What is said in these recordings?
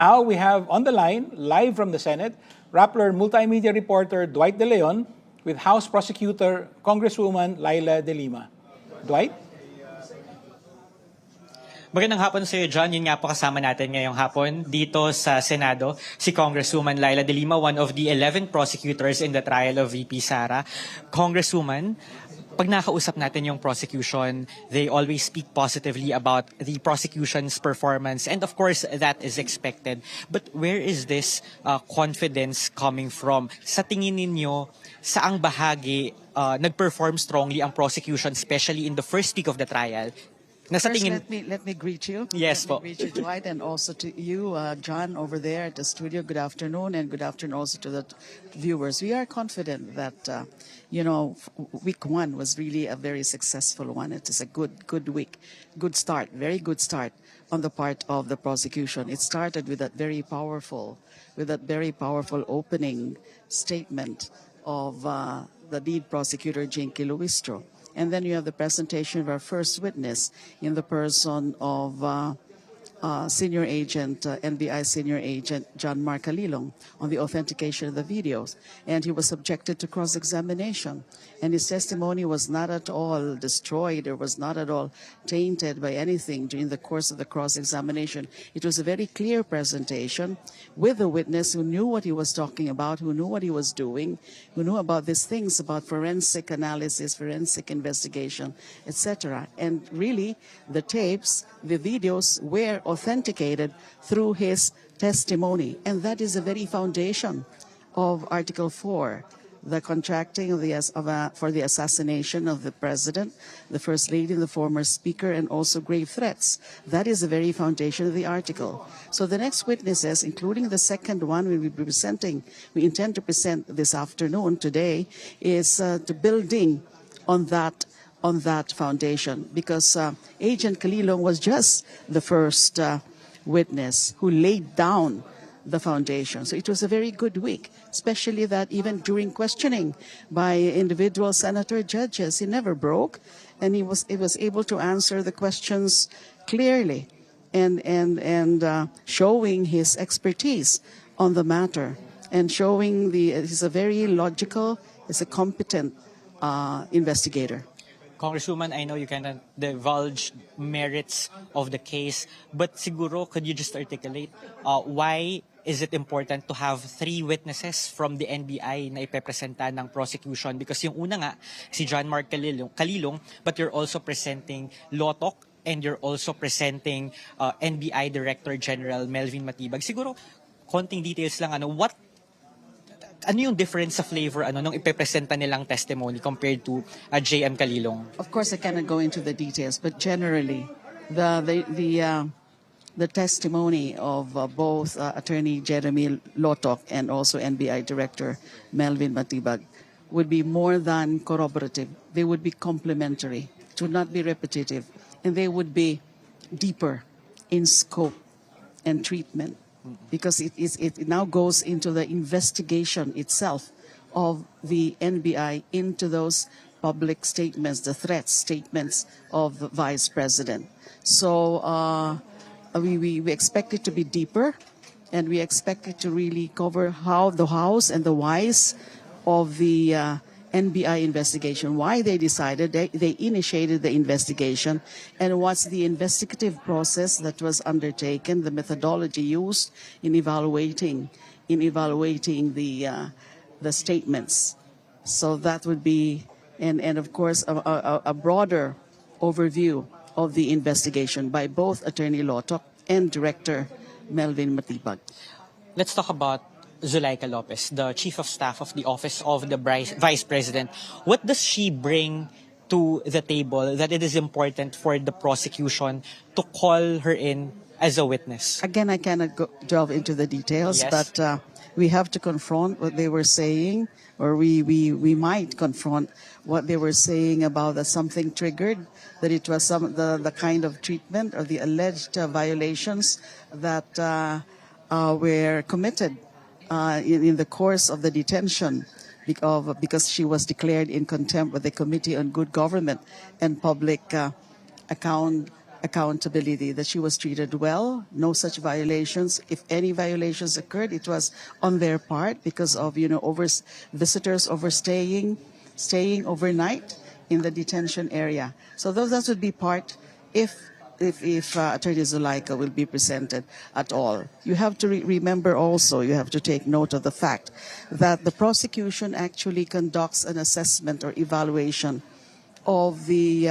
Now we have on the line, live from the Senate, Rappler multimedia reporter Dwight De Leon with House Prosecutor Congresswoman Leila de Lima. Dwight? Magandang hapon sa iyo, John. Yun nga po kasama natin ngayong hapon dito sa Senado, si Congresswoman Leila de Lima, one of the 11 prosecutors in the trial of VP Sara. Congresswoman, pag nakausap natin yung prosecution, they always speak positively about the prosecution's performance, and of course, that is expected. But where is this confidence coming from? Sa tingin ninyo, saang bahagi nag-perform strongly ang prosecution, especially in the first week of the trial? First, let me greet you. Yes, let me greet you, Dwight, and also to you, John, over there at the studio. Good afternoon, and good afternoon also to the viewers. We are confident that, week one was really a very successful one. It is a good week, good start, very good start on the part of the prosecution. It started with that very powerful opening statement of the lead prosecutor, Jinky Luistro. And then you have the presentation of our first witness in the person of senior agent, NBI senior agent John Marcalilong on the authentication of the videos. And he was subjected to cross-examination. And his testimony was not at all destroyed or was not at all tainted by anything during the course of the cross-examination. It was a very clear presentation with a witness who knew what he was talking about, who knew what he was doing, who knew about these things, about forensic analysis, forensic investigation, etc. And really, the tapes, the videos were authenticated through his testimony. And that is the very foundation of Article 4. The contracting for the assassination of the president, the first lady, the former speaker, and also grave threats. That is the very foundation of the article. So the next witnesses, including the second one we intend to present this afternoon, today, is to building on that foundation, because Agent Kalilong was just the first witness who laid down the foundation. So it was a very good week, especially that even during questioning by individual senator judges, he never broke, and he was able to answer the questions clearly and showing his expertise on the matter, and showing he's a very logical, he's a competent investigator. Congresswoman, I know you cannot divulge merits of the case, but siguro could you just articulate why is it important to have 3 witnesses from the NBI na ipepresenta ng prosecution? Because yung una nga, si John Mark Kalilong, but you're also presenting Lotok, and you're also presenting NBI Director General Melvin Matibag. Siguro, konting details lang, ano yung difference sa flavor nung ipepresenta nilang testimony compared to JM Kalilong? Of course, I cannot go into the details, but generally, the testimony of both Attorney Jeremy Lotok and also NBI Director Melvin Matibag would be more than corroborative. They would be complementary. It would not be repetitive, and they would be deeper in scope and treatment, because it now goes into the investigation itself of the NBI into those public statements, the threat statements of the Vice President. So we expect it to be deeper, and we expect it to really cover how the hows and the whys of the NBI investigation, why they decided, they initiated the investigation, and what's the investigative process that was undertaken, the methodology used in evaluating the statements. So that would be, and of course, a broader overview of the investigation by both Attorney Lotok and Director Melvin Matibag. Let's talk about Zuleika Lopez, the Chief of Staff of the Office of the Vice President. What does she bring to the table that it is important for the prosecution to call her in as a witness? Again, I cannot delve into the details, yes, but we have to confront what they were saying, or we might confront what they were saying about that something triggered, that it was the kind of treatment or the alleged violations that were committed in the course of the detention, because she was declared in contempt with the Committee on Good Government and Public accountability, that she was treated well, no such violations. If any violations occurred, it was on their part because of, visitors overstaying, staying overnight in the detention area. So that would be part if Attorney Zuleika will be presented at all. You have to remember also, you have to take note of the fact that the prosecution actually conducts an assessment or evaluation of the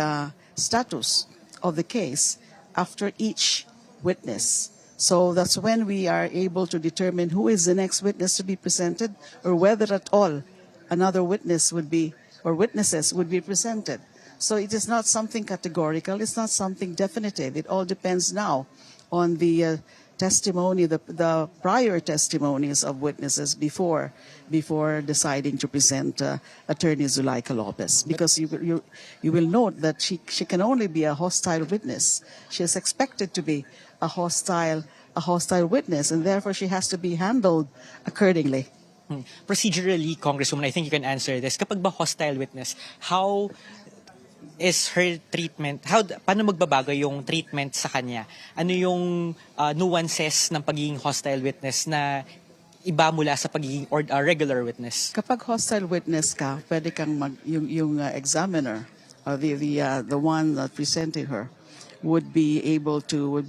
status of the case after each witness. So that's when we are able to determine who is the next witness to be presented, or whether at all another witness would be, or witnesses would be presented. So it is not something categorical, it's not something definitive. It all depends now on the testimony, the prior testimonies of witnesses before deciding to present Attorney Zuleika Lopez. Because you will note that she can only be a hostile witness. She is expected to be a hostile witness, and therefore she has to be handled accordingly. Procedurally, Congresswoman, I think you can answer this. Kapag ba hostile witness, how is her treatment, paano magbabago yung treatment sa kanya? Ano yung nuances ng pagiging hostile witness na iba mula sa pagiging regular witness? Kapag hostile witness ka, pwede kang yung examiner, the one presenting her, would be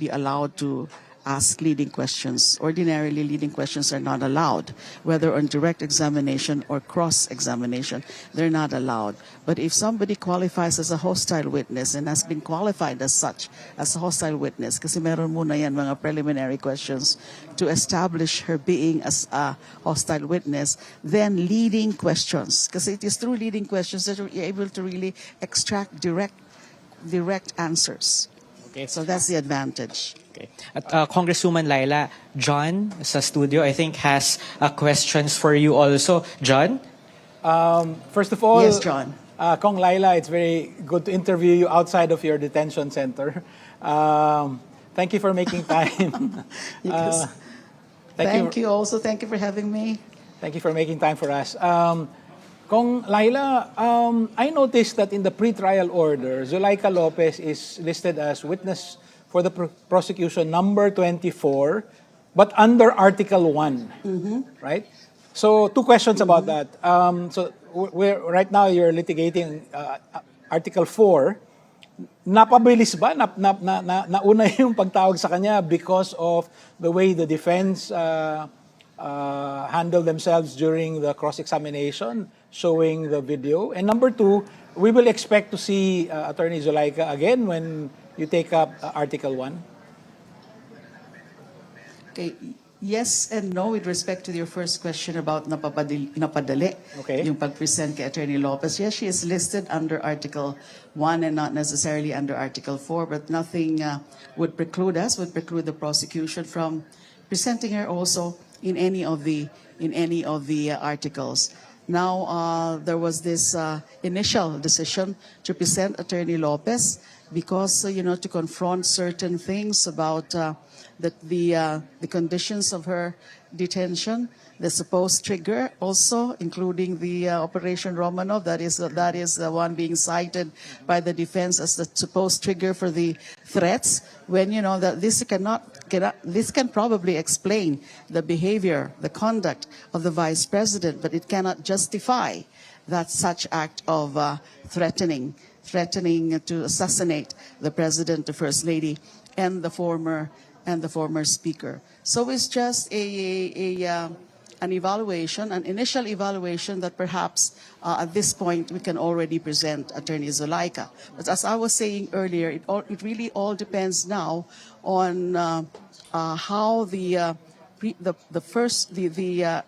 allowed to ask leading questions. Ordinarily, leading questions are not allowed, whether on direct examination or cross-examination. They're not allowed. But if somebody qualifies as a hostile witness and has been qualified as such, as a hostile witness, kasi meron muna yan mga preliminary questions to establish her being as a hostile witness, then leading questions, kasi it is through leading questions that you're able to really extract direct answers. Okay. So that's the advantage. Okay. At Congresswoman Leila, John sa studio, I think, has questions for you also. John? First of all, yes, John. Kong Leila, it's very good to interview you outside of your detention center. Thank you for making time. Yes. Thank you also. Thank you for having me. Thank you for making time for us. Kong Leila, I noticed that in the pre-trial order, Zuleika Lopez is listed as witness for the prosecution number 24, but under Article 1, right? So 2 questions about that. So right now you're litigating Article 4. Napabilis ba? Nauna yung pagtawag sa kanya because of the way the defense handled themselves during the cross-examination, showing the video? And number 2, we will expect to see Attorney Zuleika again when you take up Article 1? Okay. Yes and no with respect to your first question about napadali, Okay. yung pag-present kay Attorney Lopez. Yes, she is listed under Article 1 and not necessarily under Article 4, but nothing would preclude the prosecution from presenting her also in any of the articles. Now, there was this initial decision to present Attorney Lopez because, to confront certain things about the conditions of her detention, the supposed trigger also, including the Operation Romanov, that is the one being cited by the defense as the supposed trigger for the threats, when that this can probably explain the behavior, the conduct of the Vice President, but it cannot justify that such act of threatening to assassinate the President, the First Lady, and the former Speaker. So it's just an evaluation, an initial evaluation that perhaps at this point we can already present Attorney Zuleika. But as I was saying earlier, it really all depends now on how the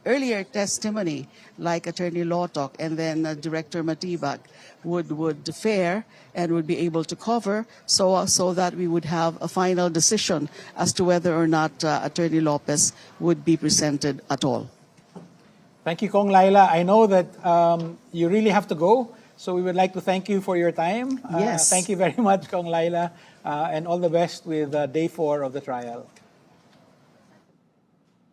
earlier testimony, like Attorney Lotok and then Director Matibag, would fare and would be able to cover, so that we would have a final decision as to whether or not Attorney Lopez would be presented at all. Thank you, Kong Leila. I know that you really have to go, so we would like to thank you for your time. Yes. Thank you very much, Kong Leila, and all the best with day 4 of the trial.